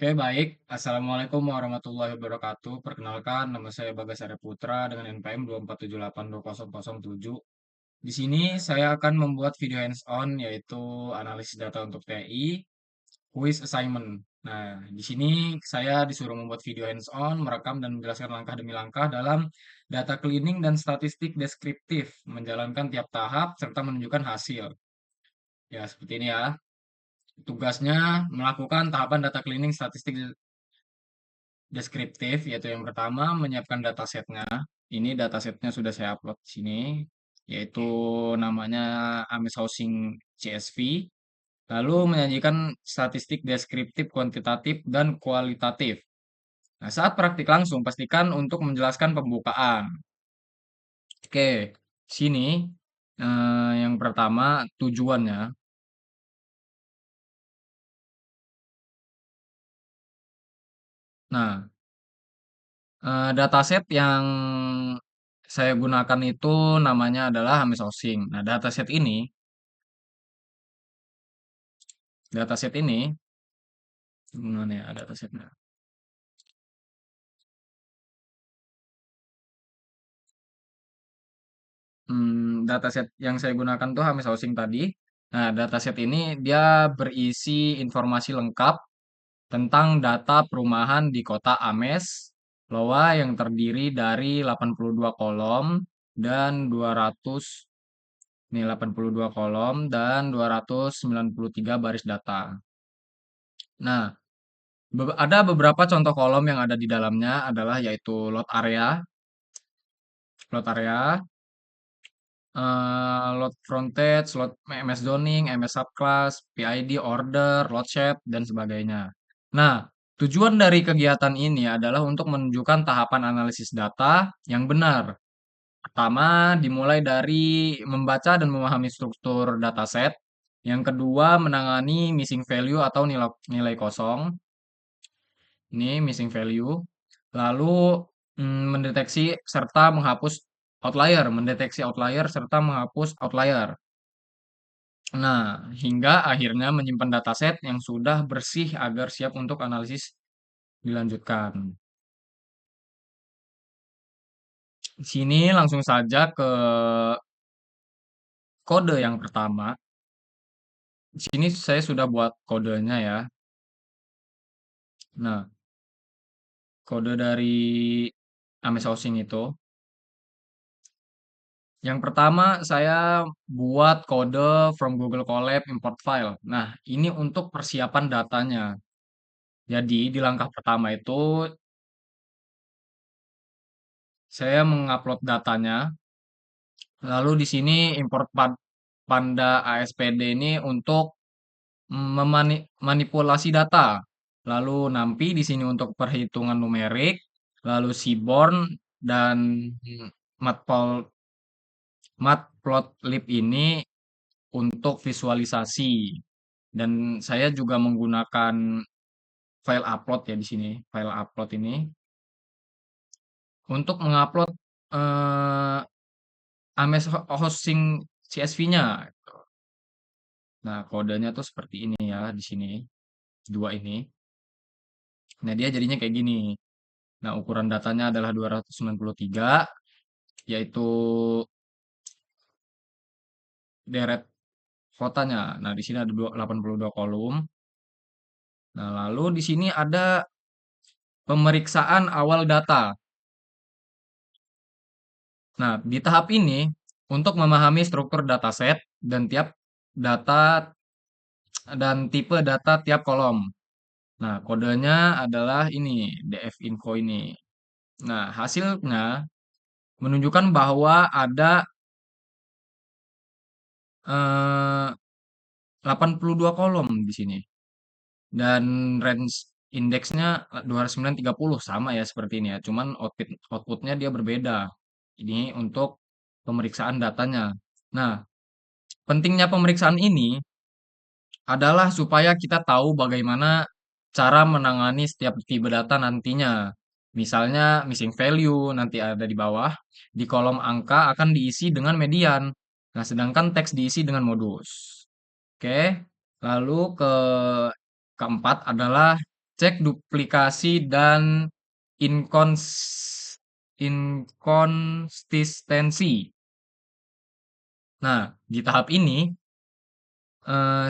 Oke, baik. Assalamualaikum warahmatullahi wabarakatuh. Perkenalkan, nama saya Bagas Arya Putra dengan NPM 247820007. Di sini saya akan membuat video hands-on, yaitu analisis data untuk TI, quiz assignment. Nah, di sini saya disuruh membuat video hands-on, merekam dan menjelaskan langkah demi langkah dalam data cleaning dan statistik deskriptif, menjalankan tiap tahap, serta menunjukkan hasil. Ya, seperti ini ya. Tugasnya melakukan tahapan data cleaning statistik deskriptif, yaitu yang pertama menyiapkan datasetnya. Ini datasetnya sudah saya upload di sini, yaitu namanya Ames Housing CSV. Lalu menyajikan statistik deskriptif, kuantitatif, dan kualitatif. Nah, saat praktik langsung, pastikan untuk menjelaskan pembukaan. Oke, sini yang pertama tujuannya. Nah, dataset yang saya gunakan itu namanya adalah Ames Housing. Nah, dataset ini gimana ya datasetnya? Dataset yang saya gunakan tuh Hamis Housing tadi. Nah, dataset ini dia berisi informasi lengkap tentang data perumahan di kota Ames, Loa yang terdiri dari 82 kolom dan 200 nih 82 kolom dan 293 baris data. Nah, ada beberapa contoh kolom yang ada di dalamnya adalah yaitu lot area, load frontage, load MS zoning, MS subclass, PID, order, load shape, dan sebagainya. Nah, tujuan dari kegiatan ini adalah untuk menunjukkan tahapan analisis data yang benar. Pertama, dimulai dari membaca dan memahami struktur dataset. Yang kedua, menangani missing value atau nilai, nilai kosong. Ini missing value. Lalu mendeteksi serta menghapus outlier, mendeteksi outlier serta menghapus outlier. Nah, hingga akhirnya menyimpan dataset yang sudah bersih agar siap untuk analisis dilanjutkan. Di sini langsung saja ke kode yang pertama. Di sini saya sudah buat kodenya ya. Nah, kode dari Ames Housing itu. Yang pertama saya buat kode from Google Colab import file. Nah, ini untuk persiapan datanya. Jadi di langkah pertama itu saya mengupload datanya. Lalu di sini import Panda ASPD ini untuk memanipulasi data. Lalu NumPy di sini untuk perhitungan numerik, lalu Seaborn dan Matplotlib Matplotlib ini untuk visualisasi. Dan saya juga menggunakan file upload ya di sini, file upload ini untuk mengupload eh, Ames Hosting CSV-nya. Nah, kodenya tuh seperti ini ya di sini, dua ini. Nah, dia jadinya kayak gini. Nah, ukuran datanya adalah 293, yaitu deret kotanya. Nah, di sini ada 82 kolom. Nah, lalu di sini ada pemeriksaan awal data. Nah, di tahap ini, untuk memahami struktur dataset dan tiap data dan tipe data tiap kolom. Nah, kodenya adalah ini, df info ini. Nah, hasilnya menunjukkan bahwa ada 82 kolom di sini. Dan range indeksnya 2930 sama ya seperti ini ya. Cuman outputnya dia berbeda. Ini untuk pemeriksaan datanya. Nah, pentingnya pemeriksaan ini adalah supaya kita tahu bagaimana cara menangani setiap tipe data nantinya. Misalnya missing value nanti ada di bawah, di kolom angka akan diisi dengan median. Nah, sedangkan teks diisi dengan modus. Oke, lalu keempat adalah cek duplikasi dan inkons inkonsistensi. Nah, di tahap ini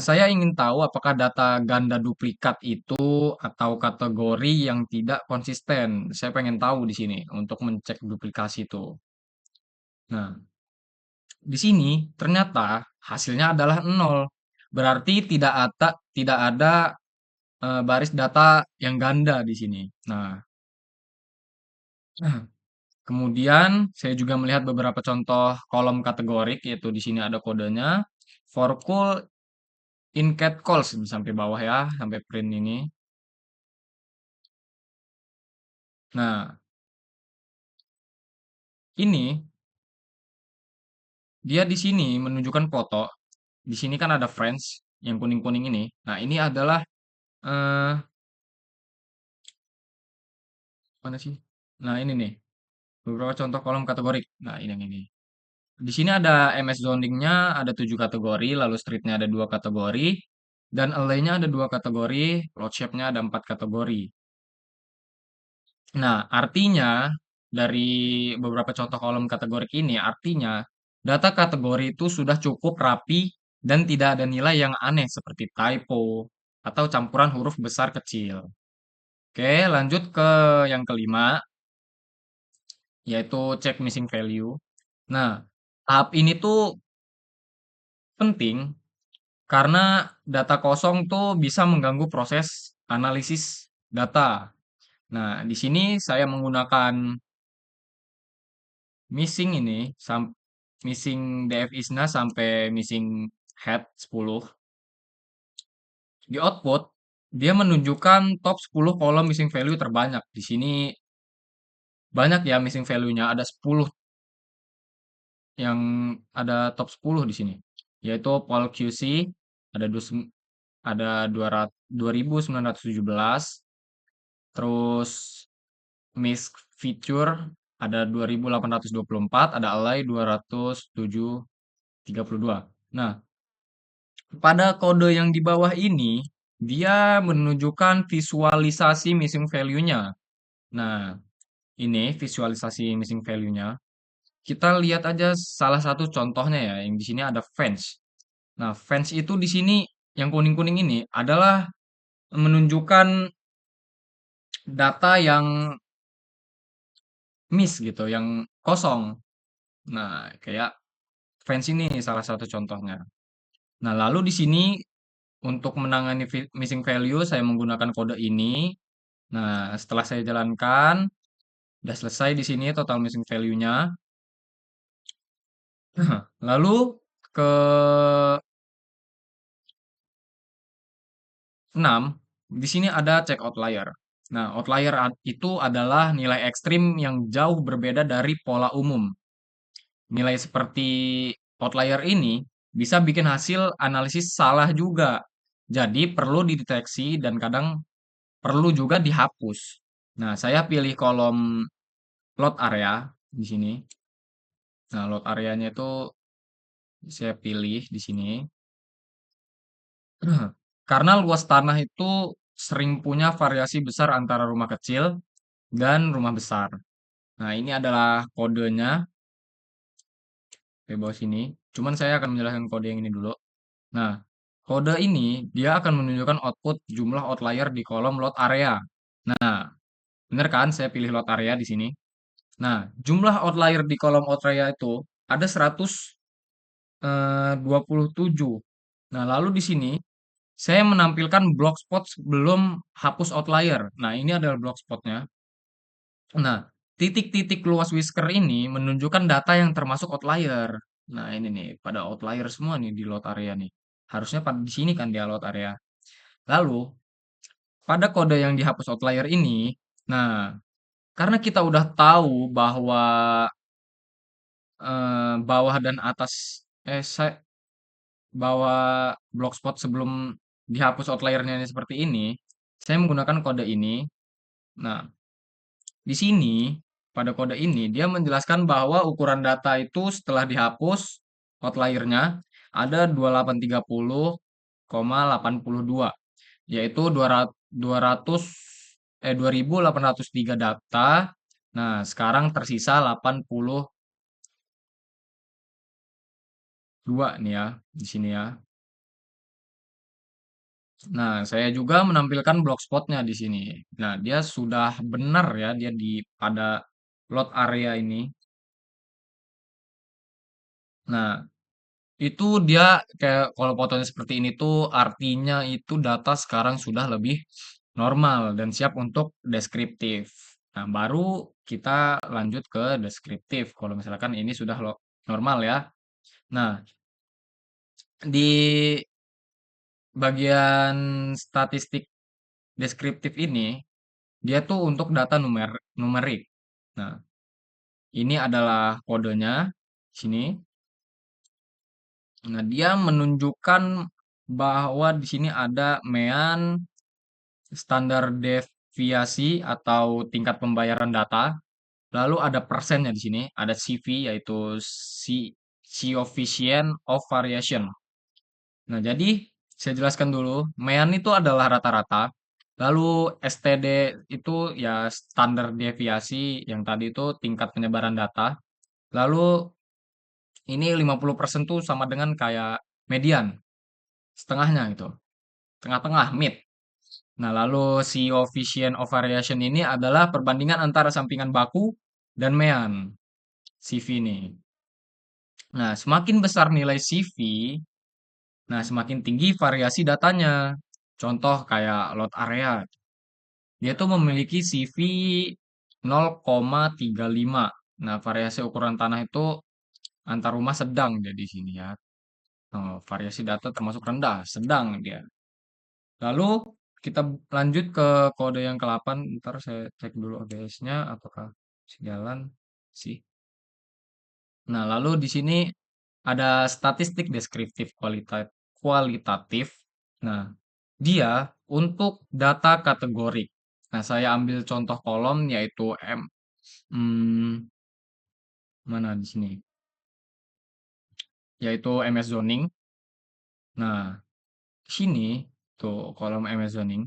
saya ingin tahu apakah data ganda duplikat itu atau kategori yang tidak konsisten. Saya pengen tahu di sini untuk mencek duplikasi itu. Nah, di sini ternyata hasilnya adalah nol. Berarti tidak ada baris data yang ganda di sini. Nah, kemudian saya juga melihat beberapa contoh kolom kategorik, yaitu di sini ada kodenya. For cool in cat calls sampai bawah ya, sampai print ini. Nah, ini dia di sini menunjukkan foto. Di sini kan ada friends yang kuning-kuning ini. Nah, ini adalah eh mana sih? Nah, ini nih beberapa contoh kolom kategorik. Nah, ini yang ini. Di sini ada MS zoningnya ada 7 kategori, lalu streetnya ada 2 kategori, dan array-nya ada 2 kategori, load shape-nya ada 4 kategori. Nah, artinya dari beberapa contoh kolom kategori ini, artinya data kategori itu sudah cukup rapi dan tidak ada nilai yang aneh seperti typo atau campuran huruf besar kecil. Oke, lanjut ke yang kelima, yaitu check missing value. Nah, tahap ini tuh penting karena data kosong tuh bisa mengganggu proses analisis data. Nah, di sini saya menggunakan missing ini, missing df isna sampai missing head 10. Di output, dia menunjukkan top 10 kolom missing value terbanyak. Di sini banyak ya missing value-nya, ada 10 yang ada top 10 di sini. Yaitu Paul QC ada ada 200 2917, terus Miss Feature ada 2824, ada Ally 207.32. Nah, pada kode yang di bawah ini, dia menunjukkan visualisasi missing value-nya. Nah, ini visualisasi missing value-nya. Kita lihat aja salah satu contohnya ya, yang di sini ada fans. Nah, fans itu di sini yang kuning-kuning ini adalah menunjukkan data yang miss gitu, yang kosong. Nah, kayak fans ini salah satu contohnya. Nah, lalu di sini untuk menangani missing value saya menggunakan kode ini. Nah, setelah saya jalankan, udah selesai di sini total missing value-nya. Lalu ke 6, di sini ada check outlier. Nah, outlier itu adalah nilai ekstrim yang jauh berbeda dari pola umum. Nilai seperti outlier ini bisa bikin hasil analisis salah juga. Jadi perlu dideteksi dan kadang perlu juga dihapus. Nah, saya pilih kolom load area di sini. Nah, load areanya itu saya pilih di sini. Karena luas tanah itu sering punya variasi besar antara rumah kecil dan rumah besar. Nah, ini adalah kodenya di bawah sini. Cuman saya akan menjelaskan kode yang ini dulu. Nah, kode ini dia akan menunjukkan output jumlah outlier di kolom load area. Nah, bener kan saya pilih load area di sini. Nah, jumlah outlier di kolom outlier itu ada 127. Nah, lalu di sini saya menampilkan block spot sebelum hapus outlier. Nah, ini adalah block spotnya. Nah, titik-titik luas whisker ini menunjukkan data yang termasuk outlier. Nah, ini nih, pada outlier semua nih di load area nih. Harusnya pada di sini kan dia load area. Lalu, pada kode yang dihapus outlier ini, nah, karena kita udah tahu bahwa bawah dan atas saya bawah block spot sebelum dihapus outliernya ini seperti ini, saya menggunakan kode ini. Nah, di sini pada kode ini dia menjelaskan bahwa ukuran data itu setelah dihapus outliernya ada 2830,82, yaitu 200 2.803 data. Nah, sekarang tersisa 82 nih ya di sini ya. Nah, saya juga menampilkan blogspotnya di sini. Nah, dia sudah benar ya, dia di pada load area ini. Nah, itu dia kayak kalau fotonya seperti ini tuh artinya itu data sekarang sudah lebih normal dan siap untuk deskriptif. Nah, baru kita lanjut ke deskriptif. Kalau misalkan ini sudah normal ya. Nah, di bagian statistik deskriptif ini, dia tuh untuk data numerik. Nah, ini adalah kodenya sini. Nah, dia menunjukkan bahwa di sini ada mean, standar deviasi atau tingkat pembayaran data. Lalu ada persennya di sini, ada CV yaitu coefficient of variation. Nah, jadi saya jelaskan dulu, mean itu adalah rata-rata. Lalu STD itu ya standar deviasi yang tadi itu tingkat penyebaran data. Lalu ini 50% tuh sama dengan kayak median, setengahnya gitu. Tengah-tengah, mid. Nah, lalu coefficient of variation ini adalah perbandingan antara sampingan baku dan mean, CV ini. Nah, semakin besar nilai CV, nah semakin tinggi variasi datanya. Contoh kayak load area. Dia tuh memiliki CV 0,35. Nah, variasi ukuran tanah itu antar rumah sedang dia di sini ya. Oh, variasi data termasuk rendah, sedang dia. Lalu kita lanjut ke kode yang ke-8. Ntar saya cek dulu OBS-nya apakah sejalan sih. Nah, lalu di sini ada statistik deskriptif kualitatif. Nah, dia untuk data kategorik. Nah, saya ambil contoh kolom yaitu hmm, mana di sini? Yaitu MS Zoning. Nah, di sini tuh kolom MS Zoning.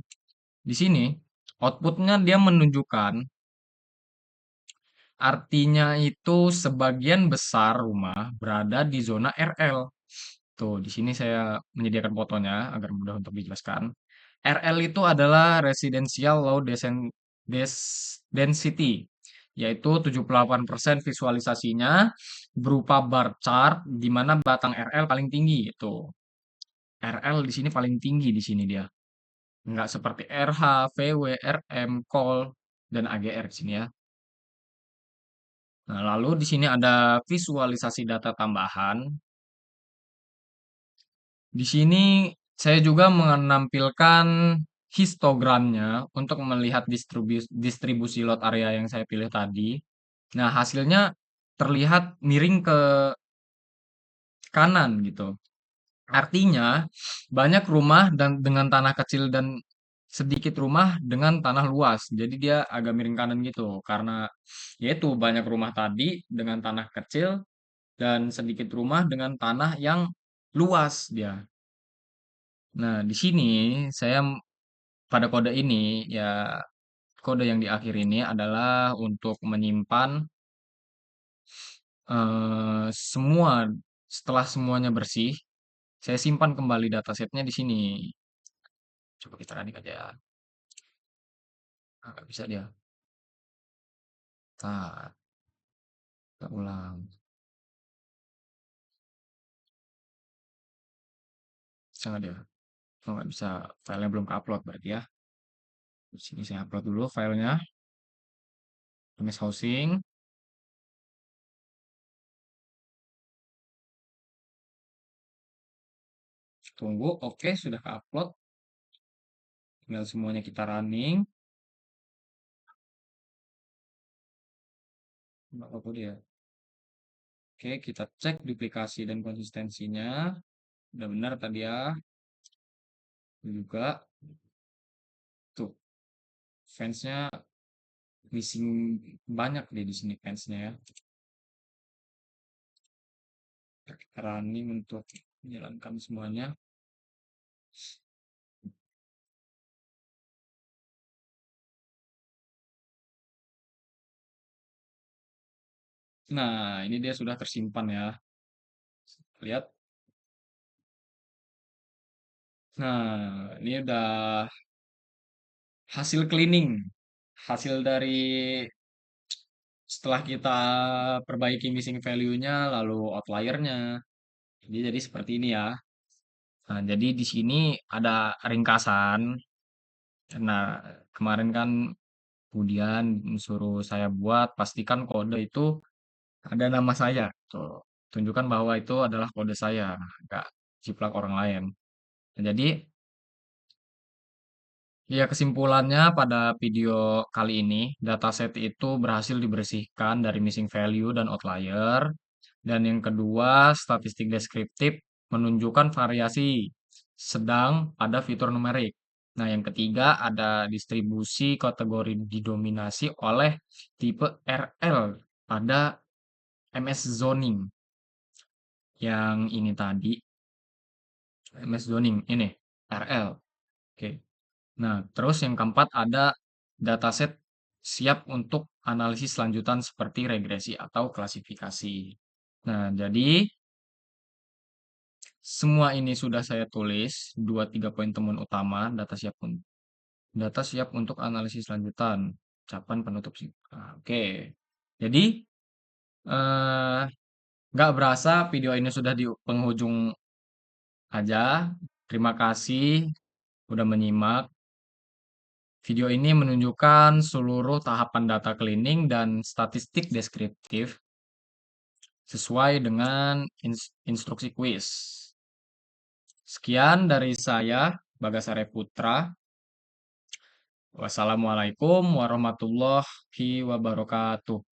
Di sini outputnya dia menunjukkan artinya itu sebagian besar rumah berada di zona RL. Tuh, di sini saya menyediakan fotonya agar mudah untuk dijelaskan. RL itu adalah Residential Low Density, yaitu 78% visualisasinya berupa bar chart di mana batang RL paling tinggi itu. RL di sini paling tinggi di sini dia. Nggak seperti RH, VW, RM, Call, dan AGR di sini ya. Nah, lalu di sini ada visualisasi data tambahan. Di sini saya juga menampilkan histogramnya untuk melihat distribusi lot area yang saya pilih tadi. Nah, hasilnya terlihat miring ke kanan gitu. Artinya banyak rumah dan dengan tanah kecil dan sedikit rumah dengan tanah luas. Jadi dia agak miring kanan gitu karena yaitu banyak rumah tadi dengan tanah kecil dan sedikit rumah dengan tanah yang luas dia. Nah, di sini saya pada kode ini ya kode yang di akhir ini adalah untuk menyimpan semua setelah semuanya bersih, saya simpan kembali datasetnya di sini. Coba kita running aja ya. Ah, nggak bisa dia. Nah, kita ulang. Bisa nggak dia? Oh, nggak bisa. Filenya belum ke-upload berarti ya. Di sini saya upload dulu filenya. MS Housing. Tunggu. Oke, sudah ke-upload. Tinggal semuanya kita running. Nggak apa-apa dia. Oke, kita cek duplikasi dan konsistensinya. Udah benar tadi ya. Juga tuh fansnya missing banyak deh di sini fansnya ya. Kita running untuk menjalankan semuanya. Nah, ini dia sudah tersimpan ya. Lihat. Nah, ini udah hasil cleaning. Hasil dari setelah kita perbaiki missing value-nya, lalu outliernya. Jadi seperti ini ya. Nah, jadi di sini ada ringkasan. Nah, kemarin kan kemudian suruh saya buat pastikan kode itu ada nama saya. Tuh, tunjukkan bahwa itu adalah kode saya, nggak ciplak orang lain. Nah, jadi ya kesimpulannya pada video kali ini, dataset itu berhasil dibersihkan dari missing value dan outlier. Dan yang kedua, statistik deskriptif menunjukkan variasi sedang pada fitur numerik. Nah, yang ketiga ada distribusi kategori didominasi oleh tipe RL pada MS zoning. Yang ini tadi, MS zoning ini RL. Oke. Nah, terus yang keempat ada dataset siap untuk analisis lanjutan seperti regresi atau klasifikasi. Nah, jadi semua ini sudah saya tulis, dua tiga poin temuan utama, data siap untuk analisis lanjutan, ucapan penutup sih. Oke, jadi eh, nggak berasa video ini sudah di penghujung aja. Terima kasih udah menyimak. Video ini menunjukkan seluruh tahapan data cleaning dan statistik deskriptif sesuai dengan instruksi kuis. Sekian dari saya, Bagasare Putra. Wassalamualaikum warahmatullahi wabarakatuh.